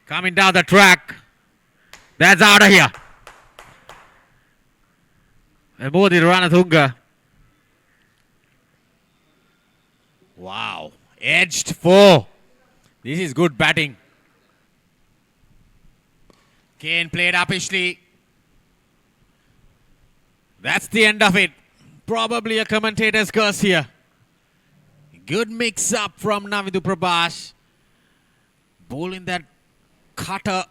Coming down the track. That's out of here. And Modi Ranatunga. Wow. Edged 4. This is good batting. Kane played uppishly. That's the end of it. Probably a commentator's curse here. Good mix-up from Navindu Prabhash. Bowling that cutter.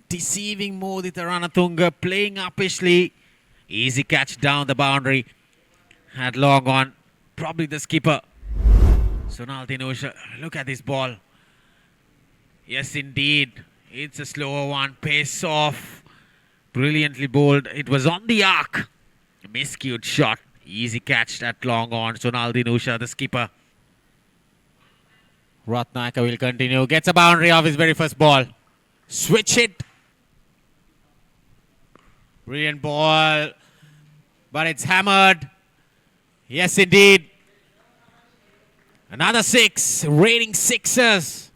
Deceiving Modita Ranatunga. Playing uppishly. Easy catch down the boundary. Had long on. Probably the skipper. Sonal Dinusha. Look at this ball. Yes, indeed. It's a slower one. Pace off. Brilliantly bowled. It was on the arc. Miscued shot. Easy catch at long on. Sonal Dinusha, the skipper. Ratnaka will continue. Gets a boundary off his very first ball. Switch it. Brilliant ball. But it's hammered. Yes, indeed. Another 6. Raining sixes.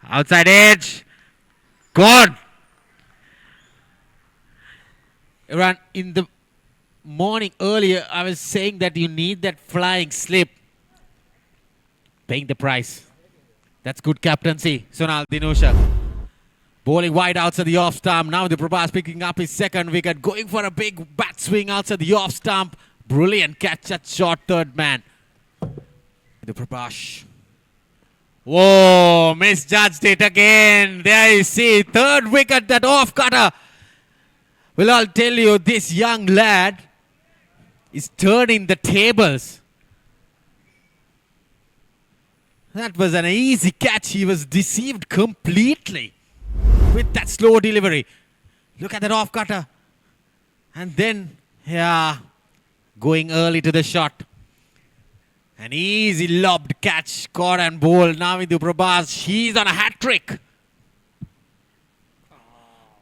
Outside edge. Gone. Iran, in the morning earlier, I was saying that you need that flying slip. Paying the price. That's good captaincy. Sonal Dinusha. Bowling wide outside the off stump. Now the Prabhas picking up his second wicket. Going for a big bat swing outside the off stump. Brilliant catch at short third man. The Prabhas. Whoa, misjudged it again. There you see, third wicket, that off cutter. Well, I'll tell you, this young lad is turning the tables. That was an easy catch. He was deceived completely with that slow delivery. Look at that off cutter. And then, yeah, going early to the shot. An easy lobbed catch, caught and bowled. Navindu Prabhas, he's on a hat trick.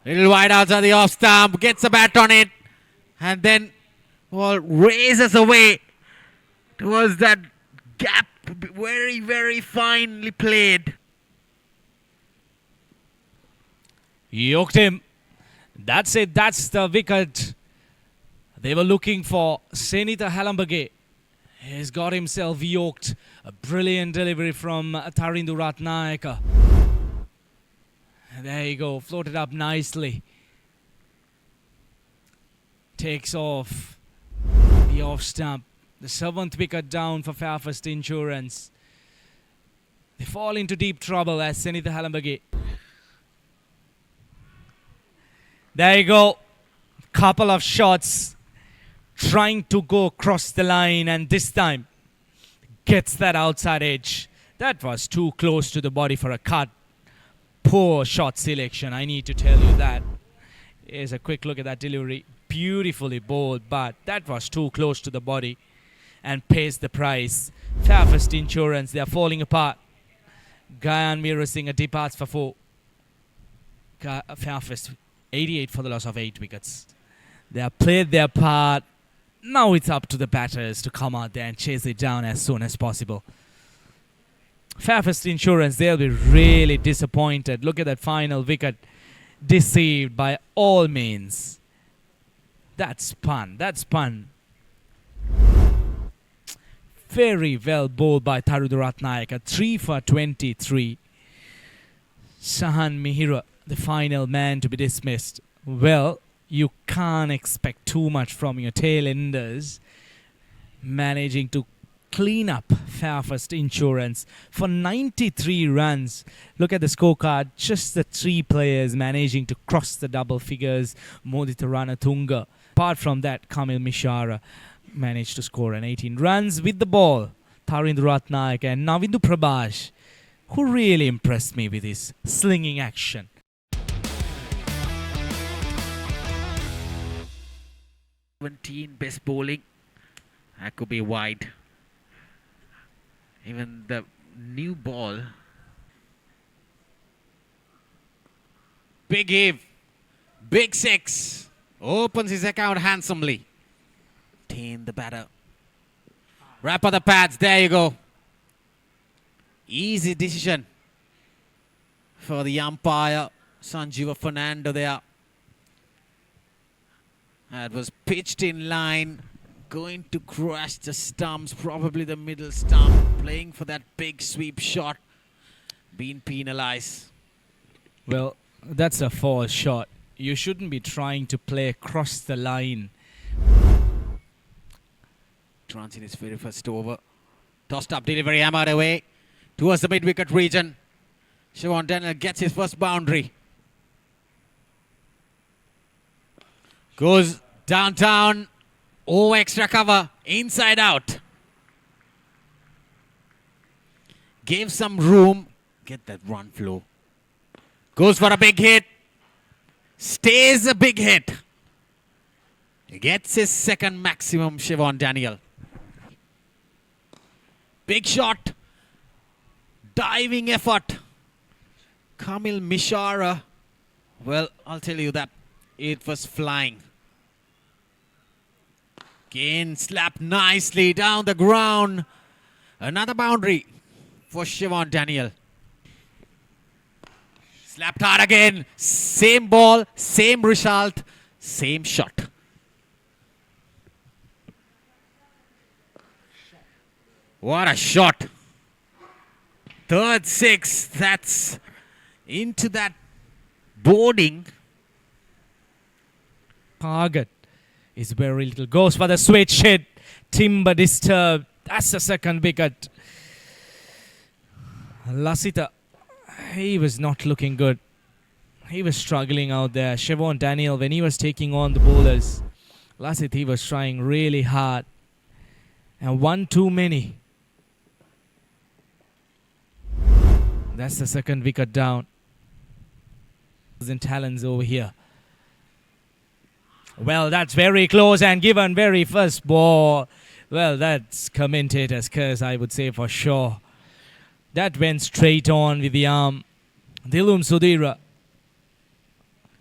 Little wide outside the off stump, gets a bat on it, and then ball raises away towards that gap. Very, very finely played. Yoked him. That's it. That's the wicket they were looking for. Senitha Halambage has got himself yoked. A brilliant delivery from Tarindu Ratnayaka. There you go. Floated up nicely. Takes off the off stump. The 7th wicket down for Fairfirst Insurance. They fall into deep trouble as Senitha Halambage. There you go. Couple of shots. Trying to go across the line, and this time gets that outside edge. That was too close to the body for a cut. Poor shot selection, I need to tell you that. Here's a quick look at that delivery. Beautifully bowled, but that was too close to the body and pays the price. Fairfirst Insurance, they are falling apart. Gyan Meera departs for 4. Fairfirst 88 for the loss of 8 wickets. They have played their part. Now it's up to the batters to come out there and chase it down as soon as possible. Fairfirst Insurance, they'll be really disappointed. Look at that final wicket. Deceived by all means. That's spun. That's spun. Very well bowled by Tarindu Ratnayaka. 3 for 23. Sahan Mihira, the final man to be dismissed. Well, you can't expect too much from your tail-enders. Managing to clean up Fairfirst Insurance for 93 runs. Look at the scorecard. Just the 3 players managing to cross the double figures. Modita Ranatunga. Apart from that, Kamil Mishara managed to score an 18 runs with the ball. Tarindu Ratnayaka and Navindu Prabhash, who really impressed me with his slinging action. Best bowling. That could be wide. Even the new ball. Big heave. Big 6. Opens his account handsomely. 10 the batter. Wrap up the pads. There you go. Easy decision. for the umpire, Sanjeeva Fernando there. That was pitched in line, going to crash the stumps, probably the middle stump, playing for that big sweep shot, being penalized. Well, that's a false shot. You shouldn't be trying to play across the line. Transit his very first over. Tossed up delivery, hammered away towards the mid-wicket region. Siobhan Daniel gets his first boundary. Goes downtown. Oh, extra cover. Inside out. Gave some room. Get that run flow. Goes for a big hit. Stays a big hit. He gets his second maximum, Siobhan Daniel. Big shot. Diving effort. Kamil Mishara. Well, I'll tell you that it was flying. Again, slapped nicely down the ground. Another boundary for Siobhan Daniel. Slapped hard again. Same ball, same result, same shot. What a shot. Third six. That's into that boarding. Target is very little. Goes for the switch hit. Timber disturbed. That's the second wicket. Lasita, he was not looking good. He was struggling out there. Siobhan Daniel, when he was taking on the bowlers, Lasita, he was trying really hard. And one too many. That's the second wicket down. And talents over here. Well, that's very close and given very first ball. Well, that's commentator's curse, I would say for sure. That went straight on with the arm. Dilum Sudhira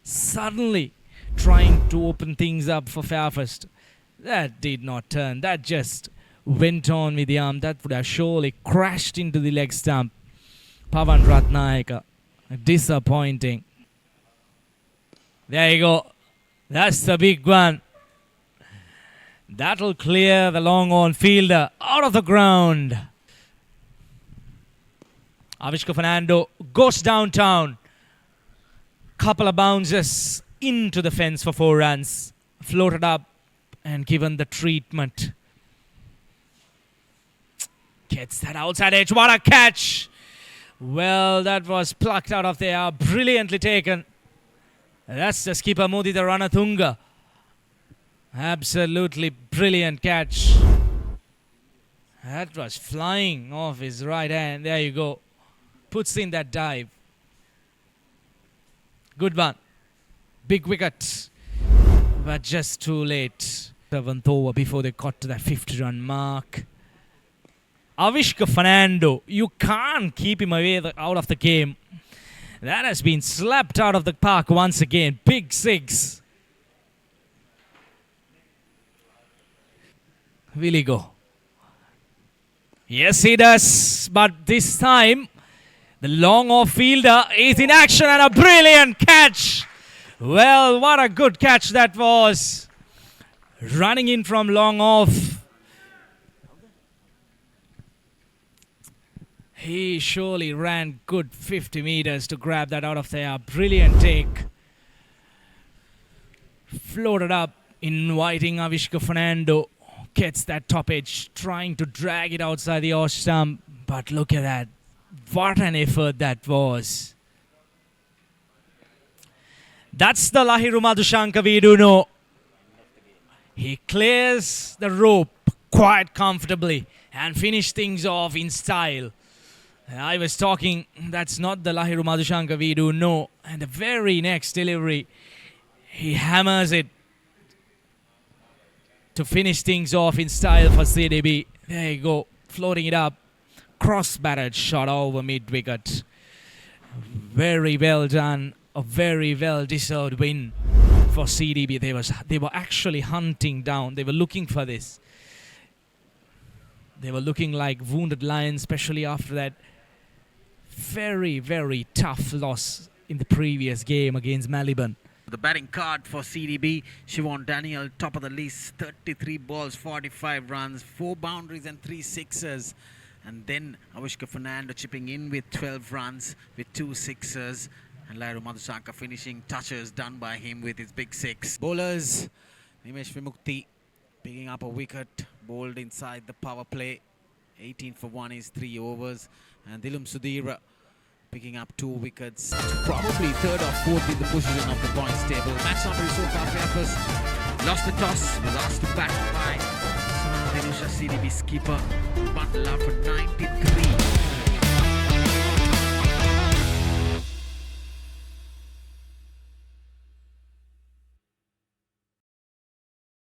suddenly trying to open things up for Fairfirst. That did not turn. That just went on with the arm. That would have surely crashed into the leg stump. Pavan Ratnayaka. Disappointing. There you go. That's the big one. That'll clear the long on fielder out of the ground. Avishka Fernando goes downtown. Couple of bounces into the fence for 4 runs. Floated up and given the treatment. Gets that outside edge. What a catch! Well, that was plucked out of the air. Brilliantly taken. That's the skipper Mudita Ranatunga. Absolutely brilliant catch. That was flying off his right hand. There you go. Puts in that dive. Good one. Big wicket. But just too late. 7th over before they got to that 50-run mark. Avishka Fernando. You can't keep him away out of the game. That has been slapped out of the park once again. Big 6. Will he go? Yes, he does. But this time, the long off fielder is in action and a brilliant catch. Well, what a good catch that was. Running in from long off. He surely ran good 50 meters to grab that out of there. Brilliant take. Floated up, inviting Avishka Fernando. Gets that top edge, trying to drag it outside the off stump. But look at that. What an effort that was. That's the Lahiru Madhushanka we do know. He clears the rope quite comfortably and finished things off in style. I was talking, that's not the Lahiru Madhushanka we do know. And the very next delivery, he hammers it to finish things off in style for CDB. There you go, floating it up. Cross-batted shot over mid-wicket. Very well done. A very well-deserved win for CDB. They were actually hunting down. They were looking for this. They were looking like wounded lions, especially after that very, very tough loss in the previous game against Maliban. The batting card for CDB, Siobhan Daniel, top of the list, 33 balls, 45 runs, 4 boundaries and 3 sixes. And then Avishka Fernando chipping in with 12 runs with 2 sixes. And Lairu Madhusaka finishing touches done by him with his big 6. Bowlers, Nimesh Vimukti picking up a wicket, bowled inside the power play. 18 for 1 is 3 overs. And Dilum Sudhir picking up 2 wickets. Probably third or fourth in the position of the points table. Match summary so far, Fairfirst lost the toss, was asked to bat by Sunil CDB skipper. Bundle out for 19.